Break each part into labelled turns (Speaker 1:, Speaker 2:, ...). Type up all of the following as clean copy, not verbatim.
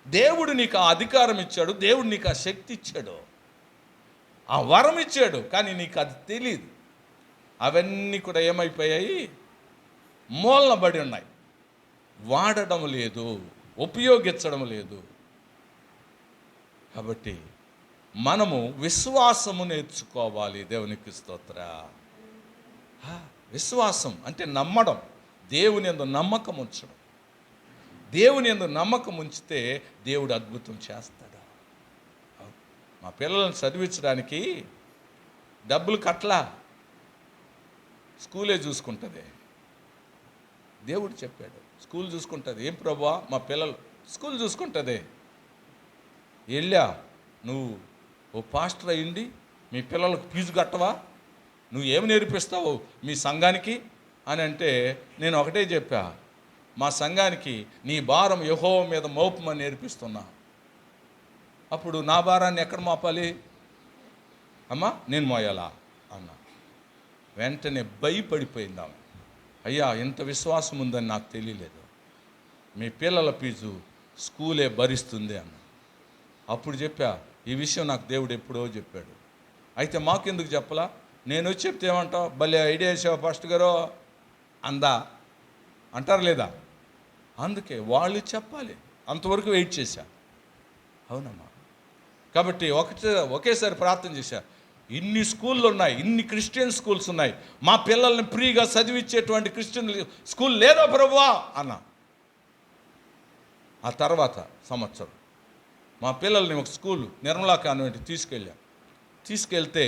Speaker 1: దేవుడు నీకు ఆ అధికారం ఇచ్చాడు, దేవుడు నీకు ఆ శక్తి ఇచ్చాడు, ఆ వరం ఇచ్చాడు, కానీ నీకు అది తెలియదు. అవన్నీ కూడా ఏమైపోయాయి? మూలన పడి ఉన్నాయి. వాడడం లేదు, ఉపయోగించడం లేదు. కాబట్టి మనము విశ్వాసము నేర్చుకోవాలి. దేవునికి స్తోత్ర. విశ్వాసం అంటే నమ్మడం, దేవుని యందు నమ్మకం ఉంచడం. దేవుని యందు నమ్మకం ఉంచితే దేవుడు అద్భుతం చేస్తాడు. మా పిల్లలను చదివించడానికి డబ్బులు కట్టలా, స్కూలే చూసుకుంటుంది. దేవుడు చెప్పాడు, స్కూల్ చూసుకుంటుంది. ఏం ప్రభువా, మా పిల్లలు స్కూల్ చూసుకుంటుంది. వెళ్ళా, నువ్వు ఓ పాస్టర్ అయ్యింది మీ పిల్లలకు ఫీజు కట్టవా? నువ్వు ఏమి నేర్పిస్తావు మీ సంఘానికి అని అంటే, నేను ఒకటే చెప్పా, మా సంఘానికి నీ భారం యెహోవా మీద మోపమని నేర్పిస్తున్నా. అప్పుడు నా భారాన్ని ఎక్కడ మోపాలి? అమ్మా నేను మోయాలా అన్నా. వెంటనే భయపడిపోయిందాం. అయ్యా, ఇంత విశ్వాసం ఉందని నాకు తెలియలేదు, మీ పిల్లల ఫీజు స్కూలే భరిస్తుంది అన్న. అప్పుడు చెప్పా, ఈ విషయం నాకు దేవుడు ఎప్పుడో చెప్పాడు, అయితే మాకెందుకు చెప్పలా? నేను వచ్చి చెప్తే ఏమంటావు? భలే ఐడియా వేసావు పాస్టర్ గారు అందా అంటారు లేదా? అందుకే వాళ్ళు చెప్పాలి. అంతవరకు వెయిట్ చేశా. అవునమ్మా. కాబట్టి ఒకేసారి ప్రార్థన చేశా, ఇన్ని స్కూళ్ళు ఉన్నాయి, ఇన్ని క్రిస్టియన్ స్కూల్స్ ఉన్నాయి, మా పిల్లల్ని ఫ్రీగా చదివించేటువంటి క్రిస్టియన్ స్కూల్ లేదా ప్రభువా అన్న. ఆ తర్వాత సంవత్సరం మా పిల్లల్ని ఒక స్కూల్ నిర్మలా కాన్వెంట్ తీసుకెళ్తే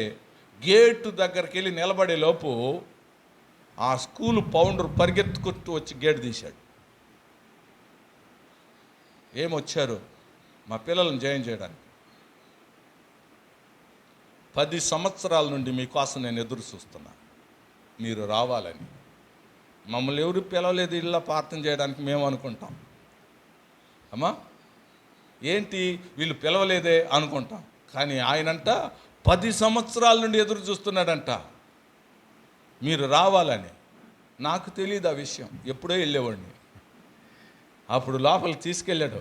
Speaker 1: గేటు దగ్గరికి వెళ్ళి నిలబడే లోపు ఆ స్కూల్ ఫౌండర్ పరిగెత్తుకుంటూ వచ్చి గేటు తీశాడు. ఏమొచ్చారు? మా పిల్లల్ని జాయిన్ చేయడానికి. 10 సంవత్సరాల నుండి మీకోసం నేను ఎదురు చూస్తున్నా, మీరు రావాలని. మమ్మల్ని ఎవరు పిలవలేదు ఇలా ప్రార్థన చేయడానికి మేము అనుకుంటాం. అమ్మా ఏంటి వీళ్ళు పిలవలేదే అనుకుంటాం, కానీ ఆయనంట 10 సంవత్సరాల నుండి ఎదురు చూస్తున్నాడంట మీరు రావాలని. నాకు తెలియదు ఆ విషయం, ఎప్పుడో వెళ్ళేవాడిని. అప్పుడు లోపలికి తీసుకెళ్ళాడు.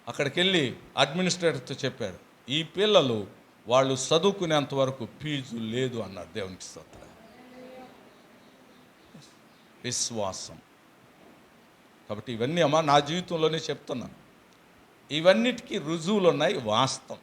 Speaker 1: అక్కడికి వెళ్ళి అడ్మినిస్ట్రేటర్తో చెప్పాడు, ఈ పిల్లలు వాళ్ళు చదువుకునేంత వరకు ఫీజు లేదు అన్నాడు. దేవునికి స్తోత్రం. విశ్వాసం. కాబట్టి ఇవన్నీ అమ్మా నా జీవితంలోనే చెప్తున్నాను. ఇవన్నిటికీ రుజువులు ఉన్నాయి, వాస్తవం.